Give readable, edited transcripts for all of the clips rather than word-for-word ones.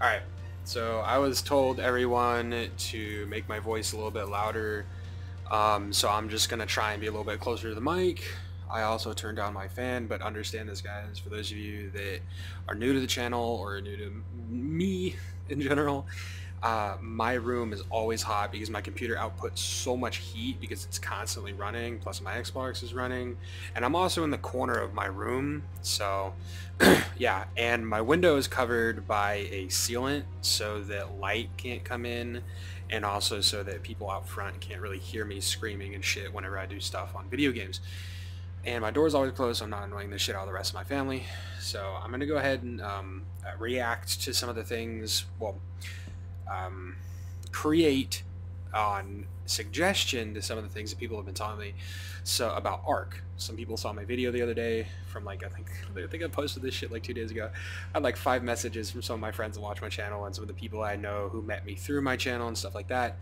Alright, so I was told everyone to make my voice a little bit louder, so I'm just going to try and be a little bit closer to the mic. I also turned down my fan, but understand this, guys, for those of you that are new to the channel or new to me in general, my room is always hot because my computer outputs so much heat because it's constantly running, plus my Xbox is running, and I'm also in the corner of my room, so yeah, and my window is covered by a sealant so that light can't come in, and also so that people out front can't really hear me screaming and shit whenever I do stuff on video games. And my door's always closed, so I'm not annoying the shit out of the rest of my family. So I'm gonna go ahead and react to some of the things, well, create on suggestion to some of the things that people have been telling me about ARK. Some people saw my video the other day from like, I think I posted this shit like 2 days ago. I had like 5 messages from some of my friends that watch my channel and some of the people I know who met me through my channel and stuff like that.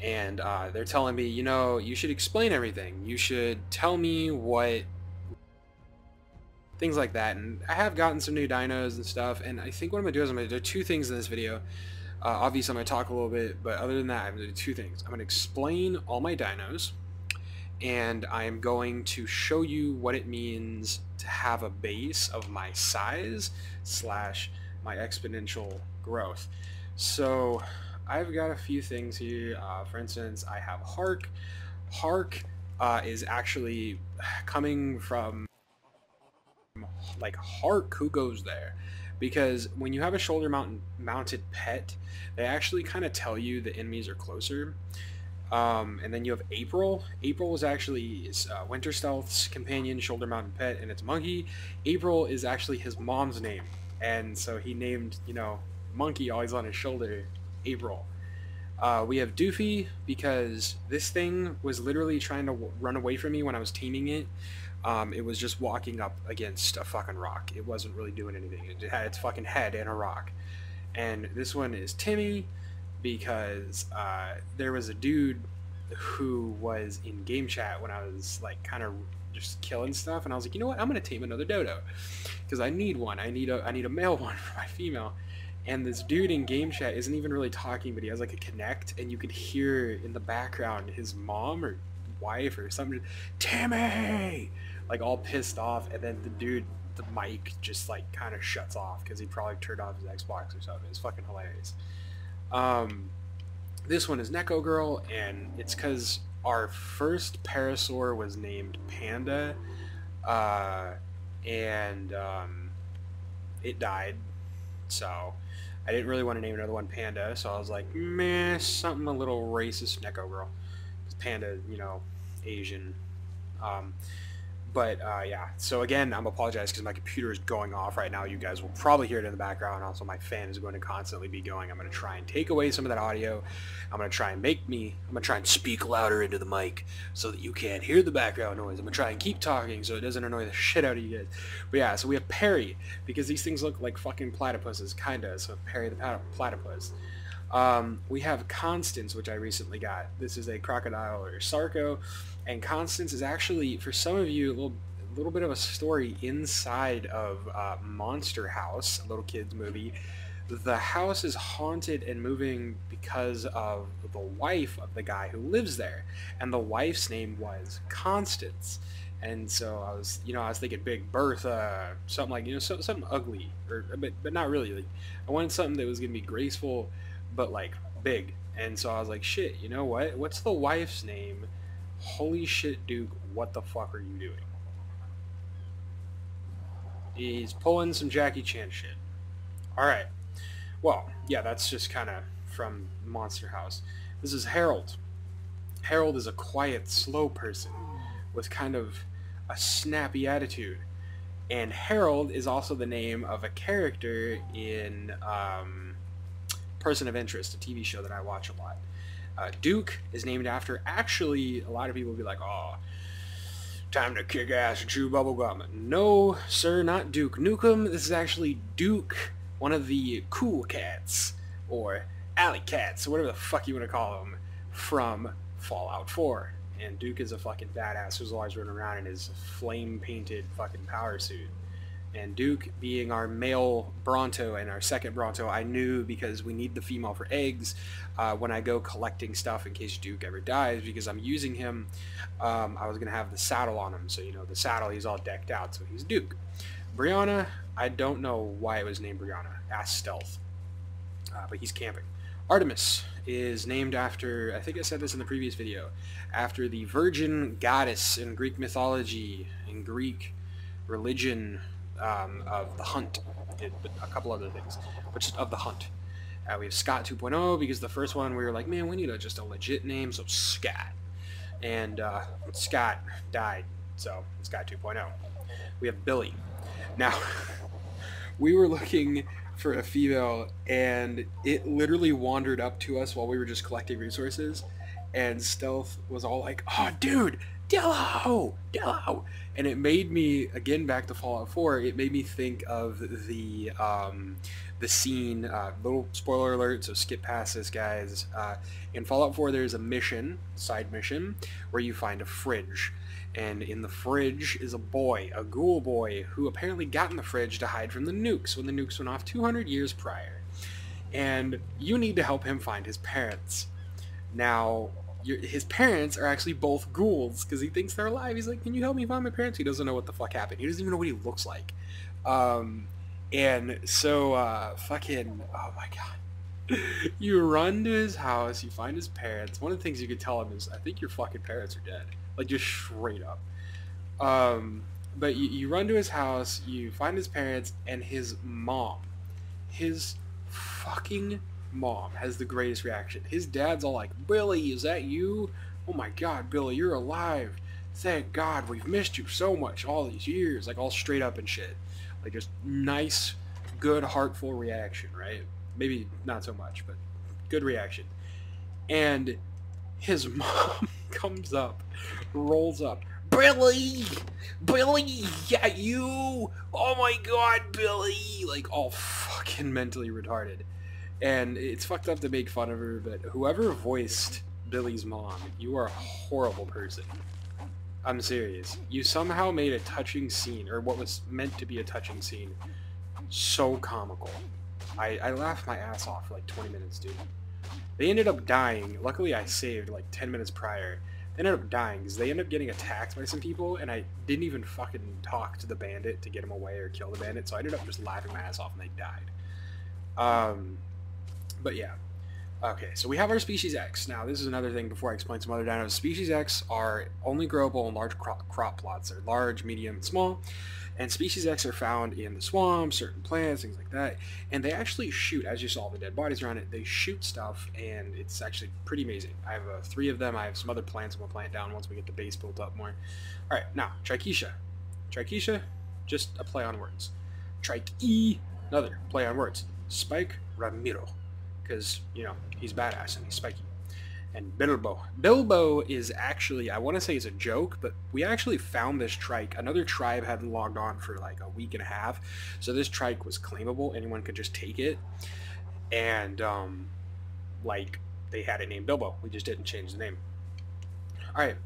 And they're telling me, you know, you should explain everything. You should tell me what things like that. And I have gotten some new dinos and stuff, and I think what I'm gonna do is I'm gonna do 2 things in this video. Obviously I'm gonna talk a little bit, but other than that, I'm gonna do 2 things. I'm gonna explain all my dinos, and I'm going to show you what it means to have a base of my size slash my exponential growth. So I've got a few things here. For instance, I have ARK. ARK is actually coming from like Hark, who goes there? Because when you have a shoulder mounted pet, they actually kind of tell you the enemies are closer. And then you have April. April is actually Winter Stealth's companion shoulder mounted pet, and it's Monkey. April is actually his mom's name, and so he named, you know, Monkey always on his shoulder, April. We have Doofy because this thing was literally trying to run away from me when I was taming it. It was just walking up against a fucking rock. It wasn't really doing anything. It had its fucking head in a rock. And this one is Timmy because there was a dude who was in game chat when I was like kind of just killing stuff, and I was like, you know what, I'm gonna tame another dodo because I need one. I need a male one for my female. And this dude in game chat isn't even really talking, but he has like a connect, and you could hear in the background his mom or wife or something, Timmy, like all pissed off, and then the dude, the mic just like kind of shuts off because he probably turned off his Xbox or something. It's fucking hilarious. This one is Neko Girl, and it's because our first parasaur was named Panda, and it died, so I didn't really want to name another one Panda, so I was like, meh, something a little racist, Neko Girl. Panda, you know, Asian. Yeah, so again, I'm apologize because my computer is going off right now. You guys will probably hear it in the background. Also, my fan is going to constantly be going. I'm going to try and take away some of that audio. I'm going to try and speak louder into the mic so that you can't hear the background noise. I'm going to try and keep talking so it doesn't annoy the shit out of you guys. But yeah, so we have Perry, because these things look like fucking platypuses, kinda, so Perry the platypus. We have Constance, which I recently got. This is a crocodile or Sarco, and Constance is actually, for some of you, a little bit of a story inside of Monster House, a little kids movie. The house is haunted and moving because of the wife of the guy who lives there, and the wife's name was Constance. And so I was thinking Big Bertha, something like, something ugly, but not really. Like, I wanted something that was gonna be graceful, but like big. And so I was like, shit, you know what? What's the wife's name? Holy shit, Duke, what the fuck are you doing? He's pulling some Jackie Chan shit. Alright. Well, yeah, that's just kind of from Monster House. This is Harold. Harold is a quiet, slow person with kind of a snappy attitude. And Harold is also the name of a character in Person of Interest, a TV show that I watch a lot. Duke is named after, actually, a lot of people will be like, oh, time to kick ass and chew bubblegum. No, sir, not Duke Nukem. This is actually Duke, one of the cool cats, or alley cats, or whatever the fuck you want to call them, from Fallout 4. And Duke is a fucking badass who's always running around in his flame-painted fucking power suit. And Duke, being our male Bronto and our second Bronto, I knew because we need the female for eggs when I go collecting stuff in case Duke ever dies, because I'm using him. I was going to have the saddle on him. So, you know, the saddle, he's all decked out. So he's Duke. Brianna, I don't know why it was named Brianna. Ask Stealth. But he's camping. Artemis is named after, I think I said this in the previous video, after the virgin goddess in Greek mythology, in Greek religion, of the hunt, but a couple other things, but just of the hunt. We have Scott 2.0 because the first one we were like, man, we need just a legit name, so Scott. And Scott died, so Scott 2.0. We have Billy. Now, we were looking for a female, and it literally wandered up to us while we were just collecting resources, and Stealth was all like, oh, dude, Dillo! And it made me, again, back to Fallout 4, it made me think of the scene, little spoiler alert, so skip past this, guys. In Fallout 4, there's a mission, side mission, where you find a fridge. And in the fridge is a boy, a ghoul boy, who apparently got in the fridge to hide from the nukes when the nukes went off 200 years prior. And you need to help him find his parents. Now, his parents are actually both ghouls because he thinks they're alive. He's like, can you help me find my parents? He doesn't know what the fuck happened. He doesn't even know what he looks like. And so, fucking, oh my god. You run to his house, you find his parents. One of the things you could tell him is, I think your fucking parents are dead. Like, just straight up. But you run to his house, you find his parents, and his mom. His fucking mom has the greatest reaction. His dad's all like, Billy, is that you? Oh my god, Billy, you're alive. Thank God, we've missed you so much all these years. Like, all straight up and shit. Like, just nice, good, heartful reaction, right? Maybe not so much, but good reaction. And his mom comes up, rolls up. Billy! Billy! Yeah, you! Oh my god, Billy! Like, all fucking mentally retarded. And it's fucked up to make fun of her, but whoever voiced Billy's mom, you are a horrible person. I'm serious. You somehow made a touching scene, or what was meant to be a touching scene, so comical. I laughed my ass off for like 20 minutes, dude. They ended up dying. Luckily, I saved like 10 minutes prior. They ended up dying because they ended up getting attacked by some people, and I didn't even fucking talk to the bandit to get him away or kill the bandit, so I ended up just laughing my ass off and they died. But yeah. Okay, so we have our Species X. Now, this is another thing before I explain some other dinos. Species X are only growable in large crop plots. They're large, medium, and small. And Species X are found in the swamp, certain plants, things like that. And they actually shoot, as you saw the dead bodies around it, they shoot stuff, and it's actually pretty amazing. I have 3 of them. I have some other plants I'm going to plant down once we get the base built up more. Alright, now, Trichetia. Trichetia, just a play on words. Trike-E, another play on words. Spike Ramiro. Because, you know, he's badass and he's spiky. And Bilbo. Bilbo is actually, I want to say it's a joke, but we actually found this trike. Another tribe hadn't logged on for like a week and a half, so this trike was claimable. Anyone could just take it. And, like, they had it named Bilbo. We just didn't change the name. Alright,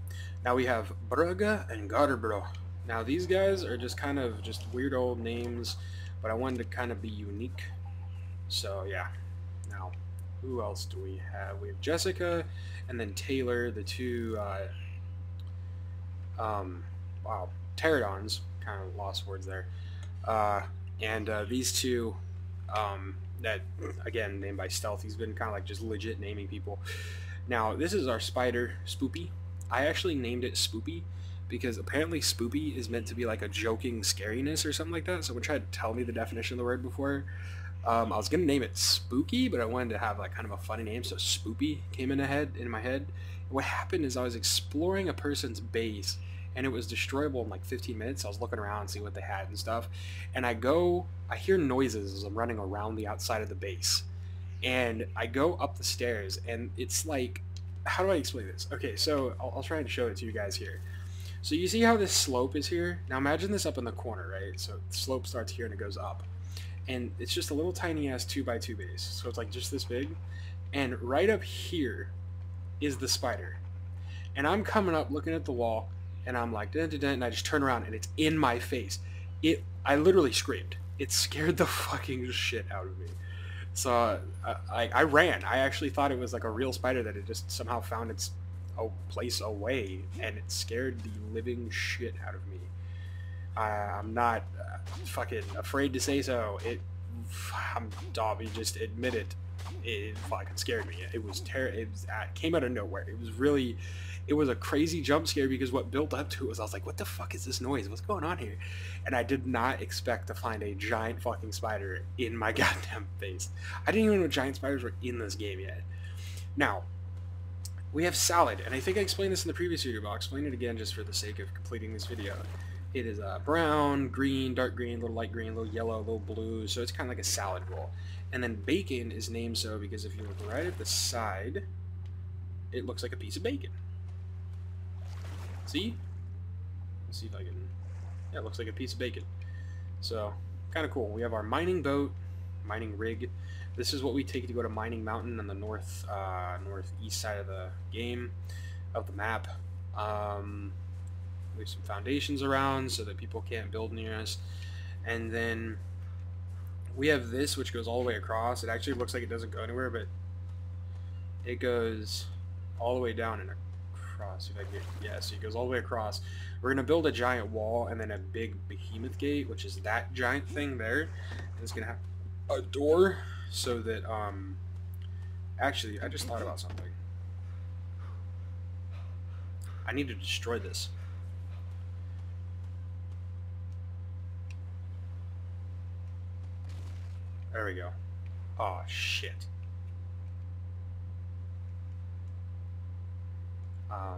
now we have Brugge and Garbro. Now, these guys are just kind of just weird old names, but I wanted to kind of be unique. So, yeah. Now, who else do we have? We have Jessica and then Taylor, the 2, wow, pterodons, kind of lost words there. And these 2, that, again, named by Stealth. He's been kind of like just legit naming people. Now, this is our spider, Spoopy. I actually named it Spoopy because apparently Spoopy is meant to be like a joking scariness or something like that. Someone tried to tell me the definition of the word before. I was gonna name it Spooky, but I wanted to have like kind of a funny name, so Spoopy came in my head. And what happened is I was exploring a person's base, and it was destroyable in like 15 minutes. I was looking around, see what they had and stuff, and I hear noises as I'm running around the outside of the base, and I go up the stairs, and it's like, how do I explain this? Okay, so I'll try and show it to you guys here. So you see how this slope is here? Now imagine this up in the corner, right? So the slope starts here and it goes up. And it's just a little tiny ass 2x2 base. So it's like just this big. And right up here is the spider. And I'm coming up looking at the wall, and I'm like, dun, dun, dun, and I just turn around and it's in my face. It I literally screamed. It scared the fucking shit out of me. So I ran. I actually thought it was like a real spider that had just somehow found its place away, and it scared the living shit out of me. I'm not fucking afraid to say so. I'm Dobby. Just admit it. It fucking scared me. It was terrible. It came out of nowhere. It was a crazy jump scare because what built up to it was I was like, what the fuck is this noise? What's going on here? And I did not expect to find a giant fucking spider in my goddamn face. I didn't even know giant spiders were in this game yet. Now, we have salad, and I think I explained this in the previous video, but I'll explain it again just for the sake of completing this video. It is brown, green, dark green, a little light green, a little yellow, a little blue, so it's kind of like a salad bowl. And then bacon is named so because if you look right at the side, it looks like a piece of bacon. See? Let's see if I can... Yeah, it looks like a piece of bacon. So, kind of cool. We have our mining boat, mining rig. This is what we take to go to Mining Mountain on the northeast side of the game, of the map. We have some foundations around so that people can't build near us. And then we have this, which goes all the way across. It actually looks like it doesn't go anywhere, but it goes all the way down and across. If I can, yeah, so it goes all the way across. We're going to build a giant wall and then a big behemoth gate, which is that giant thing there. And it's going to have a door so that, actually, I just thought about something. I need to destroy this. There we go. Oh, shit. I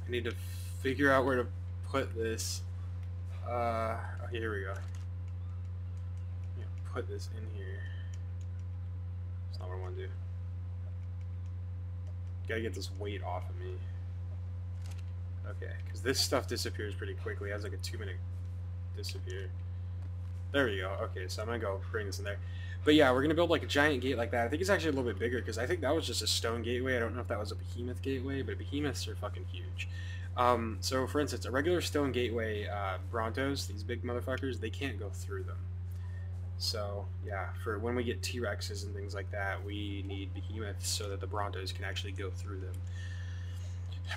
need to figure out where to put this. Okay, here we go. Put this in here. That's not what I want to do. Gotta get this weight off of me. Okay, because this stuff disappears pretty quickly. It has like a 2-minute disappear. There we go. Okay, so I'm gonna go bring this in there. But yeah, we're gonna build like a giant gate like that. I think it's actually a little bit bigger because I think that was just a stone gateway. I don't know if that was a behemoth gateway, but behemoths are fucking huge. So for instance, a regular stone gateway, Brontos, these big motherfuckers, they can't go through them. So yeah, for when we get T-Rexes and things like that, we need behemoths so that the Brontos can actually go through them.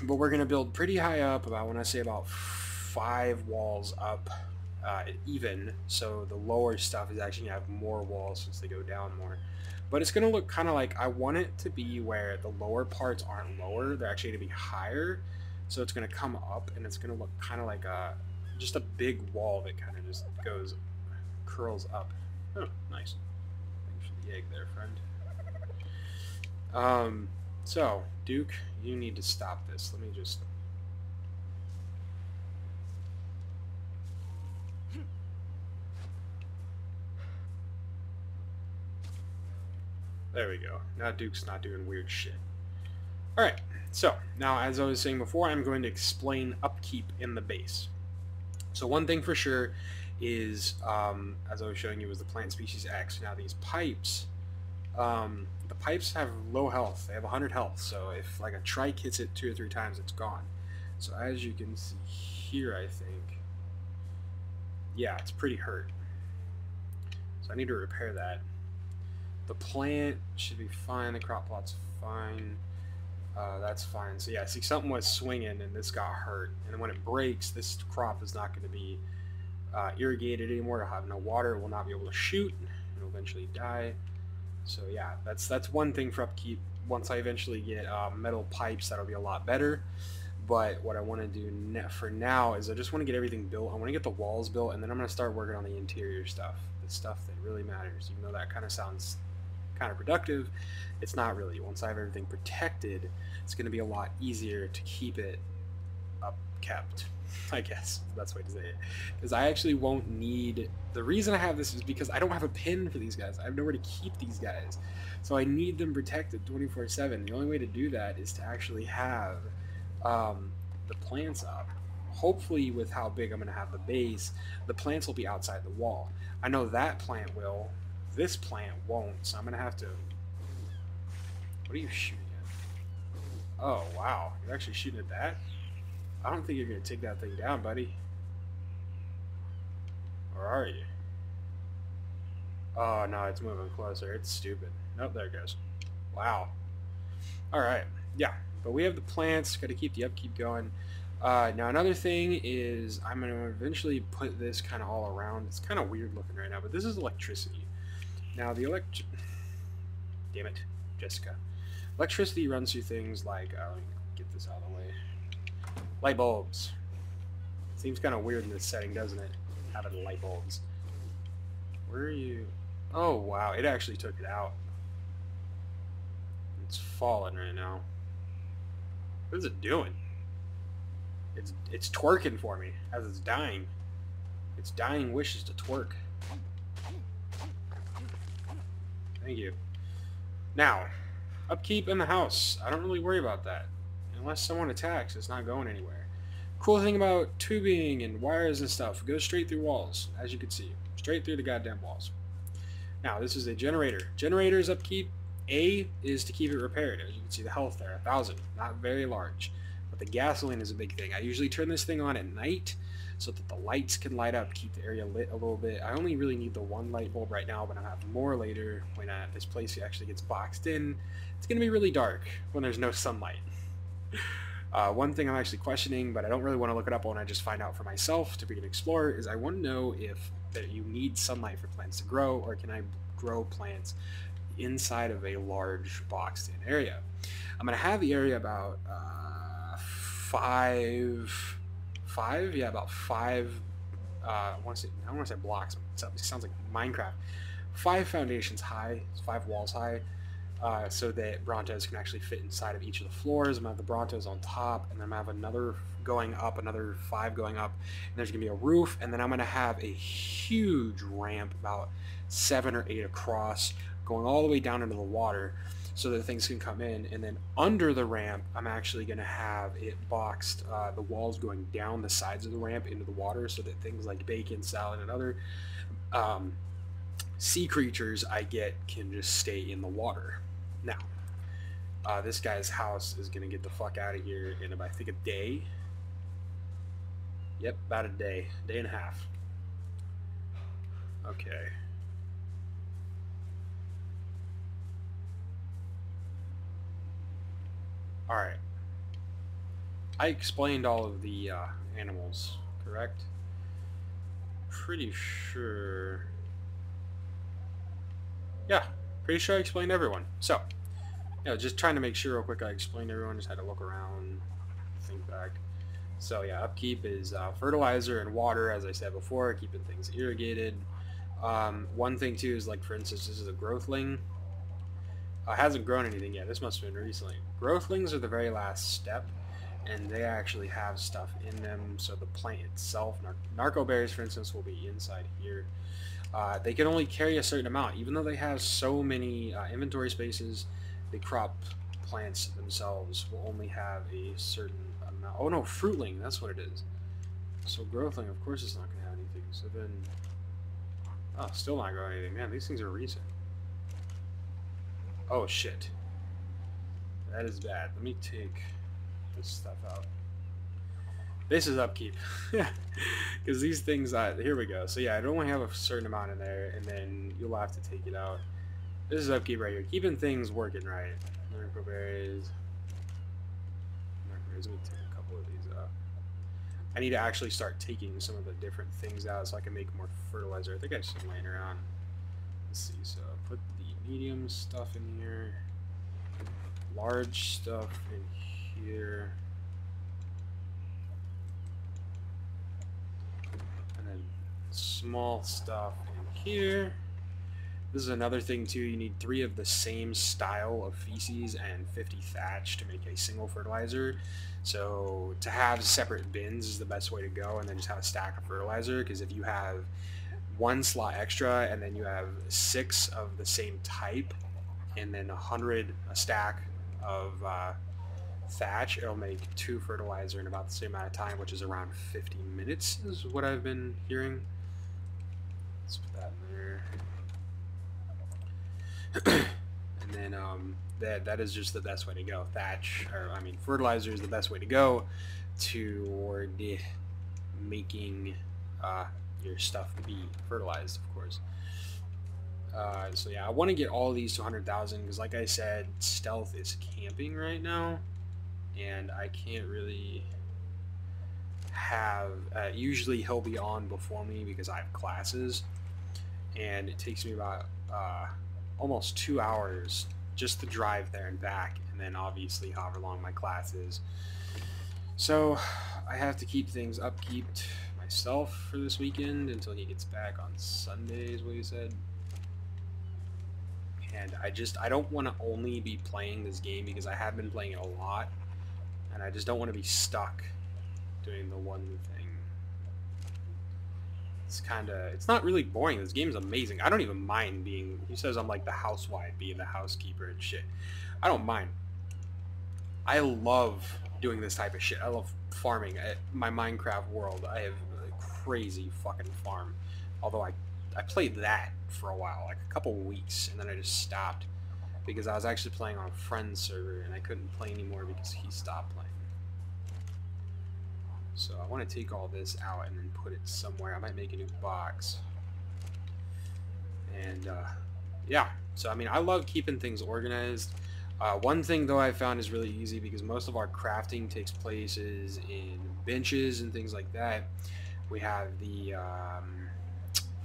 But we're gonna build pretty high up, about, when I say about 5 walls up, even, so the lower stuff is actually gonna have more walls since they go down more. But it's gonna look kind of like, I want it to be where the lower parts aren't lower, they're actually gonna be higher. So it's gonna come up and it's gonna look kind of like just a big wall that kind of just curls up. Oh, nice. Thanks for the egg there, friend. So, Duke, you need to stop this. Let me just... There we go. Now Duke's not doing weird shit. Alright, so, now as I was saying before, I'm going to explain upkeep in the base. So one thing for sure is, as I was showing you, was the plant species X. Now these pipes, the pipes have low health. They have 100 health, so if like a trike hits it 2 or 3 times, it's gone. So as you can see here, I think, yeah, it's pretty hurt. So I need to repair that. The plant should be fine. The crop plot's fine. That's fine. So yeah, see, something was swinging and this got hurt. And when it breaks, this crop is not going to be irrigated anymore. It'll have no water. It will not be able to shoot. It'll eventually die. So yeah, that's one thing for upkeep. Once I eventually get metal pipes, that'll be a lot better. But what I want to do for now is I just want to get everything built. I want to get the walls built, and then I'm going to start working on the interior stuff. The stuff that really matters. Even though that kind of sounds counterproductive, it's not really. Once I have everything protected, it's going to be a lot easier to keep it upkept, I guess that's the way to say it. Because I actually won't need... The reason I have this is because I don't have a pin for these guys. I have nowhere to keep these guys. So I need them protected 24/7. The only way to do that is to actually have the plants up. Hopefully, with how big I'm going to have the base, the plants will be outside the wall. I know that plant will. This plant won't, so I'm going to have to What are you shooting at? Oh, wow. You're actually shooting at that? I don't think you're going to take that thing down, buddy. Or are you? Oh, no, it's moving closer. It's stupid. Nope, there it goes. Wow. Alright. Yeah. But we have the plants. Got to keep the upkeep going. Now, another thing is I'm going to eventually put this kind of all around. It's kind of weird looking right now, but this is electricity. Now, the Damn it, Jessica. Electricity runs through things like... let me get this out of the way. Light bulbs. Seems kind of weird in this setting, doesn't it? Having light bulbs. Where are you? Oh, wow. It actually took it out. It's falling right now. What is it doing? It's twerking for me as it's dying. Its dying wishes to twerk. Thank you. Now, upkeep in the house. I don't really worry about that. Unless someone attacks, it's not going anywhere. Cool thing about tubing and wires and stuff, it goes straight through walls, as you can see. Straight through the goddamn walls. Now, this is a generator. Generator's upkeep, A, is to keep it repaired. As you can see, the health there, 1,000. Not very large. But the gasoline is a big thing. I usually turn this thing on at night so that the lights can light up, keep the area lit a little bit. I only really need the one light bulb right now, but I'll have more later when this place actually gets boxed in. It's going to be really dark when there's no sunlight. One thing I'm actually questioning, but I don't really want to look it up when I just find out for myself to be an explorer, is I want to know if that you need sunlight for plants to grow, or can I grow plants inside of a large boxed in area. I'm going to have the area about about five I don't want to say blocks, it sounds like Minecraft. 5 foundations high, 5 walls high, so that Brontos can actually fit inside of each of the floors. I'm going to have the Brontos on top, and then I'm going to have another going up, another 5 going up, and there's going to be a roof, and then I'm going to have a huge ramp, about 7 or 8 across, going all the way down into the water, so that things can come in. And then under the ramp, I'm actually going to have it boxed, the walls going down the sides of the ramp into the water, so that things like bacon, salad, and other sea creatures I get can just stay in the water. Now, this guy's house is going to get the fuck out of here in about, I think, a day. Yep, about a day and a half. Okay. Alright. I explained all of the animals, correct? Pretty sure... Yeah, pretty sure I explained everyone. So, yeah, just trying to make sure real quick I explained everyone, just had to look around, think back. So yeah, upkeep is fertilizer and water, as I said before, keeping things irrigated. One thing too is, like, for instance, this is a growthling. Hasn't grown anything yet. This must have been recently. Growthlings are the very last step, and they actually have stuff in them. So the plant itself, narco berries, for instance, will be inside here. They can only carry a certain amount, even though they have so many inventory spaces. The crop plants themselves will only have a certain amount. Oh no, fruitling, that's what it is. So growthling, of course, it's not going to have anything. So then, oh, still not growing anything. Man, these things are recent. Oh shit. That is bad. Let me take this stuff out. This is upkeep. Because these things, here we go. So yeah, I'd only have a certain amount in there, and then you'll have to take it out. This is upkeep right here. Keeping things working right. Narco berries. Let me take a couple of these out. I need to actually start taking some of the different things out so I can make more fertilizer. I think I have some laying around. Let's see, so put the medium stuff in here, large stuff in here, and then small stuff in here. This is another thing too, you need 3 of the same style of feces and 50 thatch to make a single fertilizer. So to have separate bins is the best way to go, and then just have a stack of fertilizer, because if you have 1 slot extra and then you have 6 of the same type and then 100 a stack of thatch, it'll make 2 fertilizer in about the same amount of time, which is around 50 minutes is what I've been hearing. Let's put that in there. And and then that is just the best way to go. Fertilizer is the best way to go toward making your stuff to be fertilized, of course. So yeah, I want to get all these to 100,000 because, like I said, stealth is camping right now, and I can't really have. Usually he'll be on before me because I have classes, and it takes me about almost 2 hours just to drive there and back, and then obviously however long my class is. So I have to keep things upkeeped myself for this weekend until he gets back on Sunday, is what he said. And I don't want to only be playing this game because I have been playing it a lot, and I just don't want to be stuck doing the one thing. It's not really boring. This game's amazing. I don't even mind being, he says I'm like the housewife, being the housekeeper and shit. I don't mind. I love doing this type of shit. I love farming. My Minecraft world, I have a crazy fucking farm. Although I played that for a while, like a couple weeks, and then I just stopped because I was actually playing on a friend's server and I couldn't play anymore because he stopped playing. So I want to take all this out and then put it somewhere. I might make a new box. And yeah, so I mean, I love keeping things organized. One thing though I found is really easy because most of our crafting takes places in benches and things like that. We have the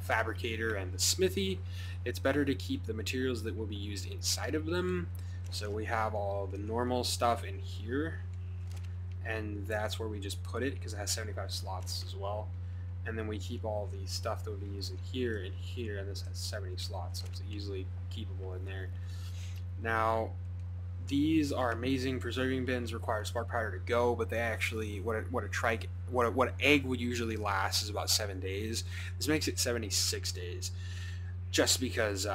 fabricator and the smithy. It's better to keep the materials that will be used inside of them. So we have all the normal stuff in here, and that's where we just put it because it has 75 slots as well. And then we keep all the stuff that we've been using here and here, and this has 70 slots, so it's easily keepable in there. Now, these are amazing. Preserving bins require spark powder to go, but they actually, what an egg would usually last is about 7 days. This makes it 76 days, just because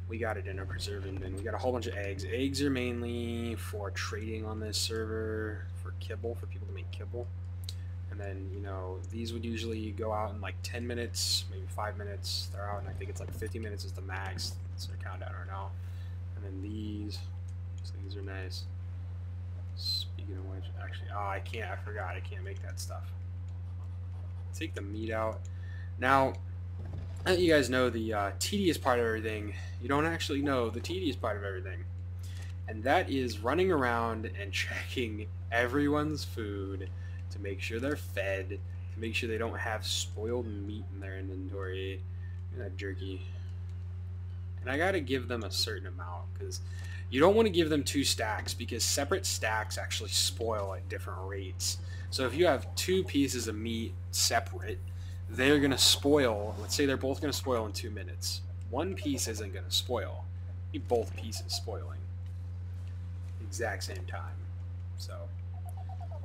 we got it in a preserving bin. We got a whole bunch of eggs. Eggs are mainly for trading on this server, for kibble, for people to make kibble. And then, you know, these would usually go out in like 10 minutes, maybe 5 minutes. They're out, and I think it's like 50 minutes is the max. So countdown right now. And then these. So these are nice. Speaking of which, actually, I forgot, I can't make that stuff. Take the meat out. Now, you guys know the tedious part of everything. You don't actually know the tedious part of everything. And that is running around and checking everyone's food to make sure they're fed, to make sure they don't have spoiled meat in their inventory. And that jerky. And I gotta give them a certain amount, because you don't want to give them 2 stacks, because separate stacks actually spoil at different rates. So if you have 2 pieces of meat separate, they're going to spoil. Let's say they're both going to spoil in 2 minutes. One piece isn't going to spoil. You need both pieces spoiling at the exact same time. So,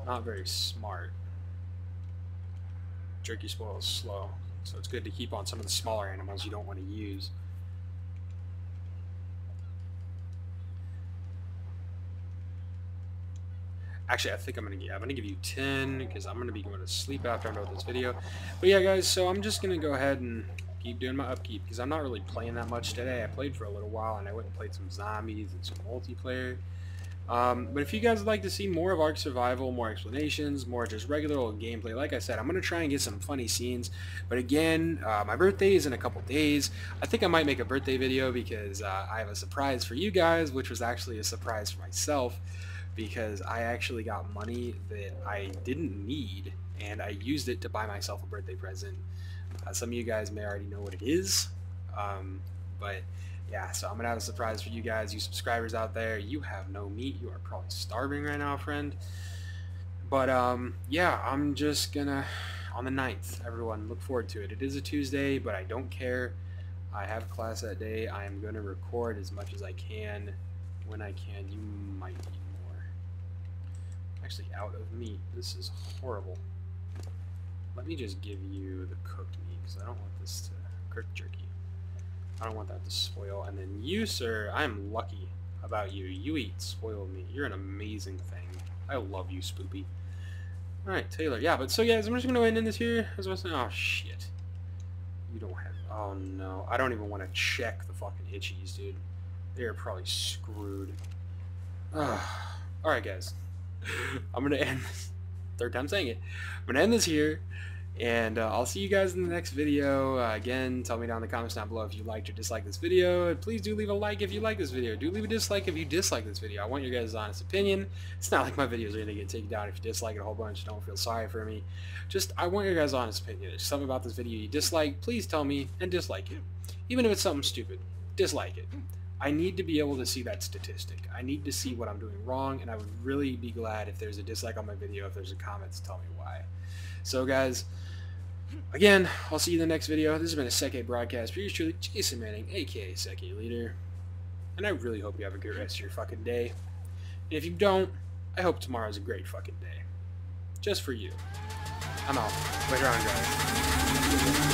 not very smart. Jerky spoils slow. So it's good to keep on some of the smaller animals you don't want to use. Actually, I think I'm gonna give you 10 because I'm gonna be going to sleep after I'm done with this video. But yeah, guys, so I'm just gonna go ahead and keep doing my upkeep because I'm not really playing that much today. I played for a little while and I went and played some zombies and some multiplayer. But if you guys would like to see more of ARK Survival, more explanations, more just regular old gameplay, like I said, I'm gonna try and get some funny scenes. But again, my birthday is in a couple days. I think I might make a birthday video because I have a surprise for you guys, which was actually a surprise for myself, because I actually got money that I didn't need, and I used it to buy myself a birthday present. Some of you guys may already know what it is, but yeah, so I'm going to have a surprise for you guys, you subscribers out there. You have no meat. You are probably starving right now, friend. But yeah, I'm just going to, on the 9th, everyone, look forward to it. It is a Tuesday, but I don't care. I have class that day. I am going to record as much as I can when I can. You might need more. Actually, out of meat. This is horrible. Let me just give you the cooked meat, because I don't want this to cooked jerky. I don't want that to spoil. And then you, sir, I'm lucky about you. You eat spoiled meat. You're an amazing thing. I love you, Spoopy. Alright, Taylor. Yeah, but so guys, I'm just going to end this here. As I was saying, oh, shit. You don't have... Oh, no. I don't even want to check the fucking itchies, dude. they're probably screwed. Alright, guys. I'm going to end this. Third time saying it. I'm going to end this here. And I'll see you guys in the next video. Again, tell me down in the comments down below if you liked or disliked this video. And please do leave a like if you like this video. Do leave a dislike if you dislike this video. I want your guys' honest opinion. It's not like my videos are going to get taken down if you dislike it a whole bunch. Don't feel sorry for me. Just, I want your guys' honest opinion. If there's something about this video you dislike, please tell me and dislike it. Even if it's something stupid, dislike it. I need to be able to see that statistic. I need to see what I'm doing wrong, and I would really be glad if there's a dislike on my video, if there's a comment to tell me why. So guys, again, I'll see you in the next video. This has been a Seke broadcast. For yours truly, Jason Manning, aka Seke Leader. And I really hope you have a great rest of your fucking day. And if you don't, I hope tomorrow's a great fucking day. Just for you. I'm out. Later on, guys.